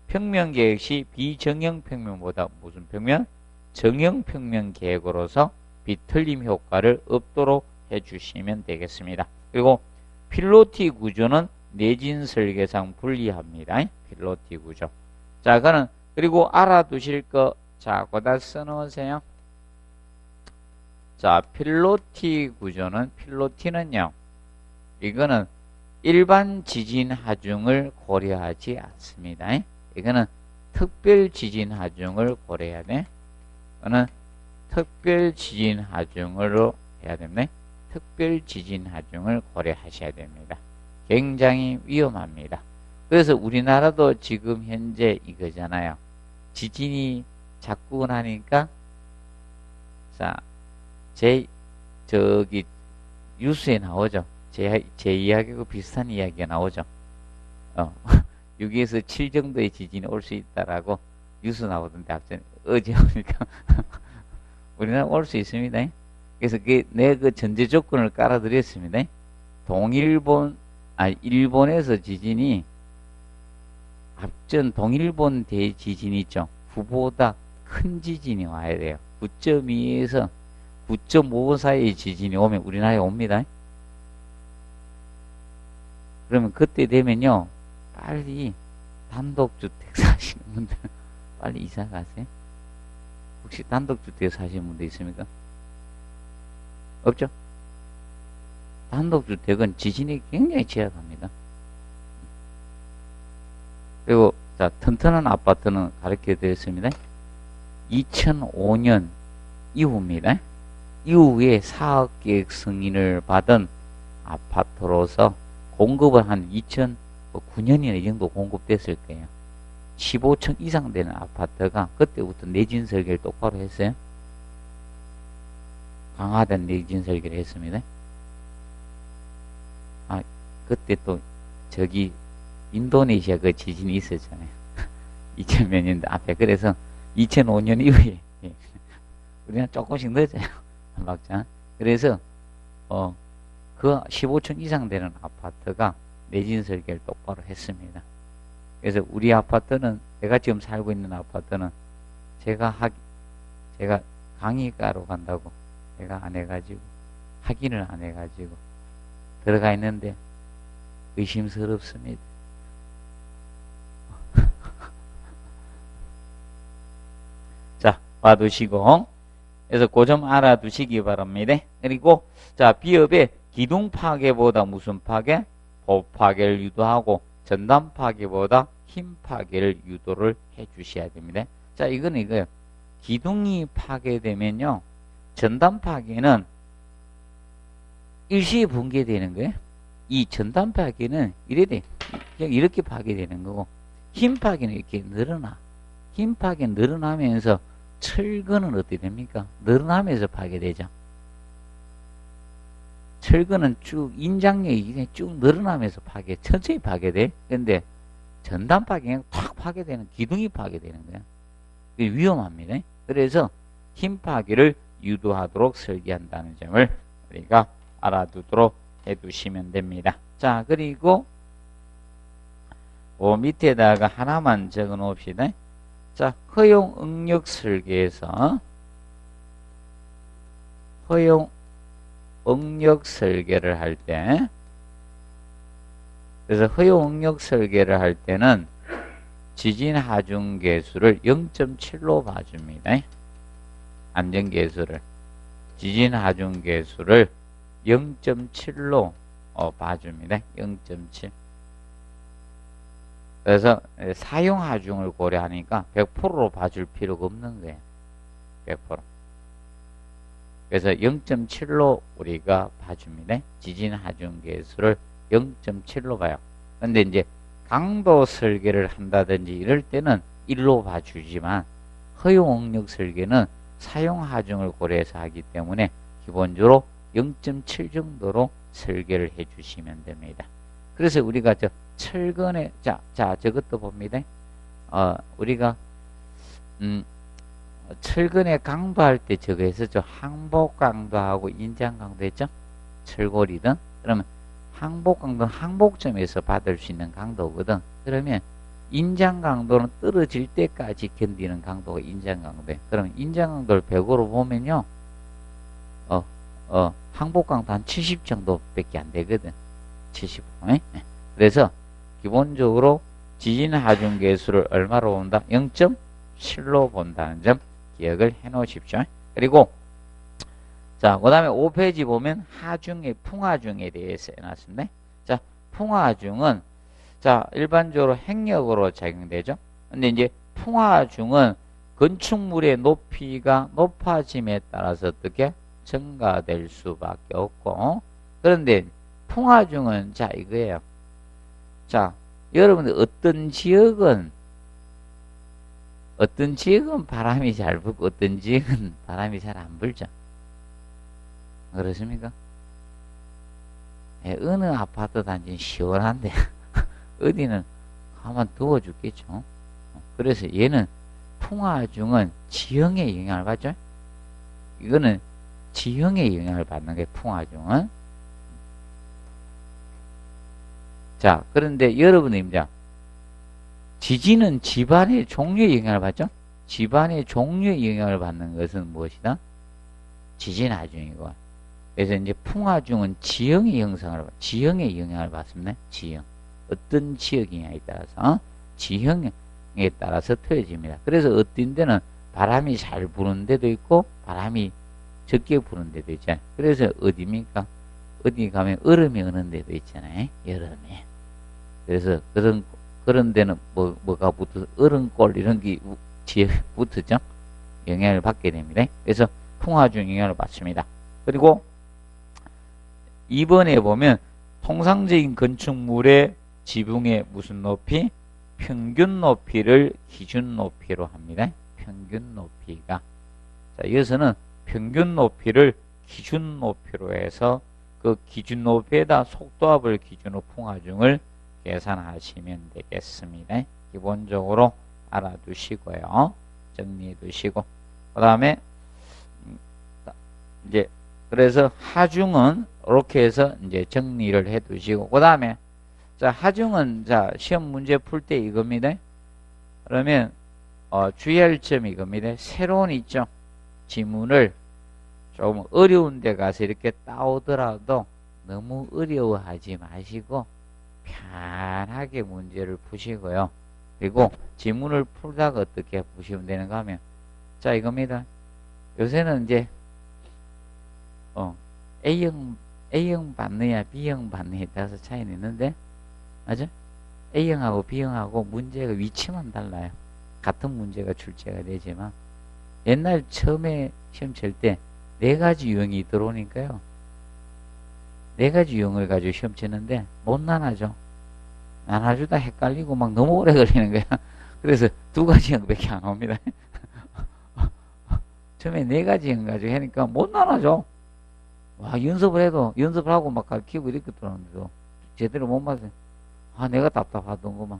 평면 계획 시 비정형 평면보다 무슨 평면? 정형 평면 계획으로서 비틀림 효과를 없도록 해주시면 되겠습니다. 그리고 필로티 구조는 내진 설계상 불리합니다. 필로티 구조. 자, 그리고 알아두실 거, 자, 거기다 써놓으세요. 자, 필로티는요, 이거는 일반 지진 하중을 고려하지 않습니다. 이거는 특별 지진 하중을 고려해야 돼. 이거는 특별 지진 하중으로 해야 됩니다. 특별 지진 하중을 고려하셔야 됩니다. 굉장히 위험합니다. 그래서 우리나라도 지금 현재 이거잖아요. 지진이 자꾸 나니까, 자, 저기, 뉴스에 나오죠. 제 이야기하고 비슷한 이야기가 나오죠. 6에서 7 정도의 지진이 올 수 있다라고 뉴스 나오던데, 앞전에, 어제 오니까. 우리나라 올 수 있습니다. 그래서 내 그 전제 조건을 깔아드렸습니다. 일본에서 지진이, 앞전 동일본 대지진이 있죠. 그보다 큰 지진이 와야 돼요. 9.2에서 9.5 사이의 지진이 오면 우리나라에 옵니다. 그러면 그때 되면요, 빨리 단독주택 사시는 분들 빨리 이사 가세요. 혹시 단독주택 사시는 분들 있습니까? 없죠? 단독주택은 지진이 굉장히 취약합니다. 그리고 자, 튼튼한 아파트는 가르쳐 드렸습니다. 2005년 이후입니다. 이후에 사업계획 승인을 받은 아파트로서 공급을 한 2009년이나 이 정도 공급됐을 거예요. 15층 이상 되는 아파트가 그때부터 내진 설계를 똑바로 했어요. 강화된 내진 설계를 했습니다. 그때 또 저기 인도네시아 그 지진이 있었잖아요. 2000몇 년도 앞에. 그래서 2005년 이후에 우리는 조금씩 늦어요. 막장. 그래서 그 15층 이상 되는 아파트가 내진 설계를 똑바로 했습니다. 그래서 우리 아파트는, 제가 지금 살고 있는 아파트는 제가 강의가로 간다고 제가 안 해가지고, 확인을 안 해가지고 들어가 있는데 의심스럽습니다. 자, 봐두시고, 그래서 그 점 알아두시기 바랍니다. 그리고 자, 비읍에 기둥 파괴보다 무슨 파괴? 보 파괴를 유도하고 전단 파괴보다 힘 파괴를 유도를 해 주셔야 됩니다. 자, 이거는 이거예요. 기둥이 파괴되면요, 전단 파괴는 일시에 붕괴되는 거예요. 이 전단 파괴는 이렇게 파괴되는 거고, 힘 파괴는 이렇게 늘어나. 힘 파괴 늘어나면서 철근은 어떻게 됩니까? 늘어나면서 파괴되죠. 철근은 쭉 인장력이 쭉 늘어나면서 천천히 파괴돼. 근데 전단 파괴는 탁 파괴되는, 기둥이 파괴되는 거야. 위험합니다. 그래서 힘 파괴를 유도하도록 설계한다는 점을 우리가 알아두도록 해두시면 됩니다. 자, 그리고 밑에다가 하나만 적어 놓읍시다. 자, 허용 응력 설계에서 허용 응력 설계를 할 때, 그래서 허용 응력 설계를 할 때는 지진 하중 계수를 0.7로 봐줍니다. 안전 계수를, 지진 하중 계수를 0.7로 봐줍니다. 0.7. 그래서 사용 하중을 고려하니까 100%로 봐줄 필요가 없는 거예요. 100%. 그래서 0.7로 우리가 봐줍니다. 지진 하중 계수를 0.7로 봐요. 근데 이제 강도 설계를 한다든지 이럴 때는 1로 봐주지만, 허용 응력 설계는 사용 하중을 고려해서 하기 때문에 기본적으로 0.7 정도로 설계를 해 주시면 됩니다. 그래서 우리가 철근에, 자, 저것도 봅니다. 우리가, 철근에 강도할 때 저거 했었죠. 항복 강도하고 인장 강도 했죠. 철골이든. 그러면 항복 강도는 항복점에서 받을 수 있는 강도거든. 그러면 인장 강도는 떨어질 때까지 견디는 강도가 인장 강도예요. 그러면 인장 강도를 100으로 보면요, 항복 강도 한 70 정도밖에 안 되거든. 70. 그래서 기본적으로 지진 하중 계수를 얼마로 본다? 0.7로 본다는 점 기억을 해 놓으십시오. 그리고 자, 그 다음에 5페이지 보면 하중의 풍하중에 대해서 해놨습니다. 자, 풍하중은 자, 일반적으로 행력으로 작용되죠. 근데 이제 풍하중은 건축물의 높이가 높아짐에 따라서 어떻게 증가될 수밖에 없고, 그런데 풍하중은 자, 이거예요. 자, 여러분들 어떤 지역은 바람이 잘 불고 어떤 지역은 바람이 잘 안 불죠. 그렇습니까? 예, 어느 아파트 단지는 시원한데 어디는 가만 더워 죽겠죠. 그래서 얘는 풍화중은 지형에 영향을 받죠. 이거는 지형에 영향을 받는 게 풍화중은. 자, 그런데 여러분입니다. 지진은 집안의 종류에 영향을 받죠. 집안의 종류에 영향을 받는 것은 무엇이다? 지진하중이고. 그래서 이제 풍화중은 지형의 지형에 영향을 받습니다. 지형. 어떤 지역이냐에 따라서, 지형에 따라서 틀어집니다. 그래서 어떤 데는 바람이 잘 부는 데도 있고, 바람이 적게 부는 데도 있잖아요. 그래서 어디입니까? 어디 가면 얼음이 오는 데도 있잖아요. 여름에. 그래서 그런 데는 뭐가 붙어서 얼음골 이런 게 지역에 붙었죠. 영향을 받게 됩니다. 그래서 풍화중 영향을 받습니다. 그리고 2번에 보면 통상적인 건축물의 지붕의 무슨 높이? 평균 높이를 기준 높이로 합니다. 평균 높이가. 자, 여기서는 평균 높이를 기준 높이로 해서 그 기준 높이에다 속도압을 기준으로 풍화중을 계산하시면 되겠습니다. 기본적으로 알아두시고요. 정리해 두시고. 그 다음에, 이제, 그래서 하중은 이렇게 해서 이제 정리를 해 두시고. 그 다음에, 자, 하중은, 자, 시험 문제 풀 때 이겁니다. 그러면, 주의할 점이 이겁니다. 새로운 있죠. 지문을 좀 어려운 데 가서 이렇게 따오더라도 너무 어려워하지 마시고, 편하게 문제를 푸시고요. 그리고 지문을 풀다가 어떻게 푸시면 되는가 하면, 자, 이겁니다. 요새는 이제, A형 받느냐, B형 받느냐에 따라서 차이는 있는데, 맞아? A형하고 B형하고 문제가 위치만 달라요. 같은 문제가 출제가 되지만, 옛날 처음에 시험 칠 때, 4가지 유형이 들어오니까요. 4가지 유형을 가지고 시험 치는데 못 나눠줘. 나눠주다 헷갈리고 막 너무 오래 걸리는 거야. 그래서 2가지 형밖에 안 옵니다. 처음에 4가지 형 가지고 하니까 못 나눠줘. 와, 연습을 하고 막 가르치고 이렇게 들어오는데도 제대로 못 맞아요. 아, 내가 답답하던구만.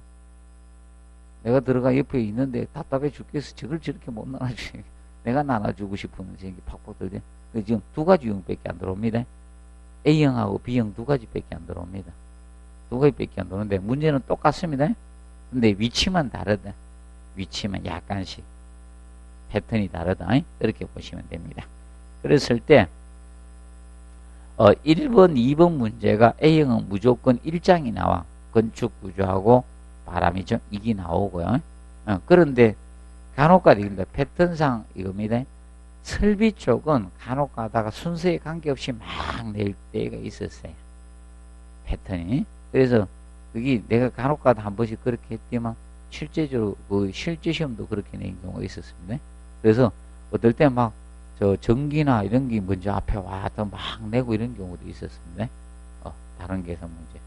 내가 들어가 옆에 있는데 답답해 죽겠어. 저걸 저렇게 못 나눠주니. 내가 나눠주고 싶은 생각이 팍팍 들지. 지금 2가지 유형밖에 안 들어옵니다. A형하고 B형 2가지밖에 안 들어옵니다. 2가지밖에 안 들어오는데 문제는 똑같습니다. 근데 위치만 다르다. 위치만 약간씩 패턴이 다르다. 이렇게 보시면 됩니다. 그랬을 때 1번, 2번 문제가 A형은 무조건 1장이 나와. 건축구조하고 바람이죠. 이게 나오고요. 그런데 간혹가다 패턴상 이겁니다. 설비 쪽은 간혹 가다가 순서에 관계없이 막 낼 때가 있었어요. 패턴이. 그래서 그게 내가 간혹 가다 한 번씩 그렇게 했지만 실제적으로 그 실제 시험도 그렇게 낸 경우가 있었습니다. 그래서 어떨 때 막 저 전기나 이런 게 먼저 앞에 와서 막 내고 이런 경우도 있었습니다. 다른 계산 문제.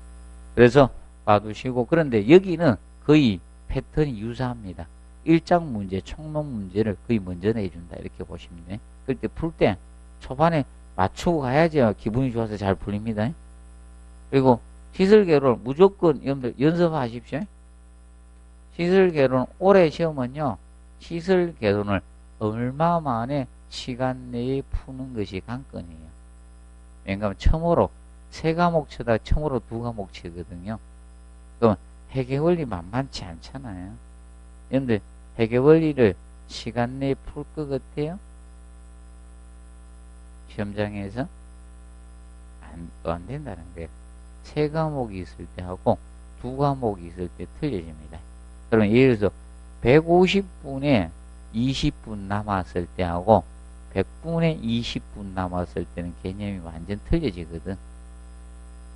그래서 봐두시고, 그런데 여기는 거의 패턴이 유사합니다. 1장 문제, 총론 문제를 거의 먼저 내준다. 이렇게 보시면 돼. 그럴 때 풀 때 초반에 맞추고 가야지 기분이 좋아서 잘 풀립니다. 그리고 시설개론을 무조건 여러분들 연습하십시오. 시설개론 올해 시험은요. 시설개론을 얼마 만에 시간 내에 푸는 것이 관건이에요. 왜냐하면 처음으로 3과목 쳐다 처음으로 2과목 치거든요. 그럼 회계원리 만만치 않잖아요. 여러분들 회계원리를 시간 내에 풀 것 같아요? 시험장에서? 안 된다는 거예요. 3과목이 있을 때 하고 2과목이 있을 때 틀려집니다. 그러면 예를 들어서 150분에 20분 남았을 때 하고 100분에 20분 남았을 때는 개념이 완전 틀려지거든.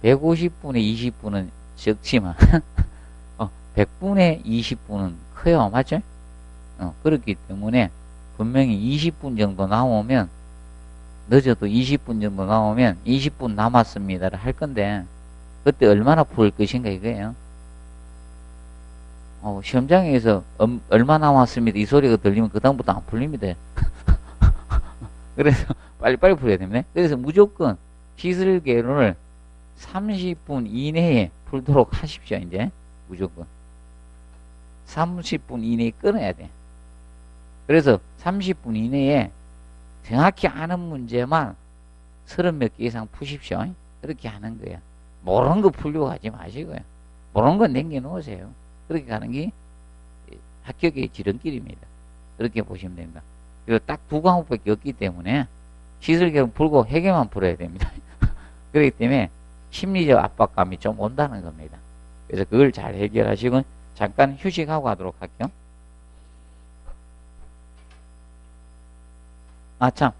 150분에 20분은 적지만 100분에 20분은 커요. 맞죠? 그렇기 때문에 분명히 20분 정도 나오면, 늦어도 20분 정도 나오면 20분 남았습니다를 할 건데 그때 얼마나 풀 것인가 이거예요. 시험장에서 얼마 남았습니다 이 소리가 들리면 그 다음부터 안 풀립니다. 그래서 빨리빨리 풀어야 됩니다. 그래서 무조건 시술 개론을 30분 이내에 풀도록 하십시오. 이제 무조건 30분 이내에 끊어야 돼. 그래서 30분 이내에 정확히 아는 문제만 30몇 개 이상 푸십시오. 그렇게 하는 거야. 모르는 거 풀려고 하지 마시고요. 모르는 건 남겨놓으세요. 그렇게 가는 게 합격의 지름길입니다. 그렇게 보시면 됩니다. 그리고 딱 두 과목밖에 없기 때문에 시술개론 풀고 회계만 풀어야 됩니다. 그렇기 때문에 심리적 압박감이 좀 온다는 겁니다. 그래서 그걸 잘 해결하시고 잠깐 휴식하고 하도록 할게요. 아, 참.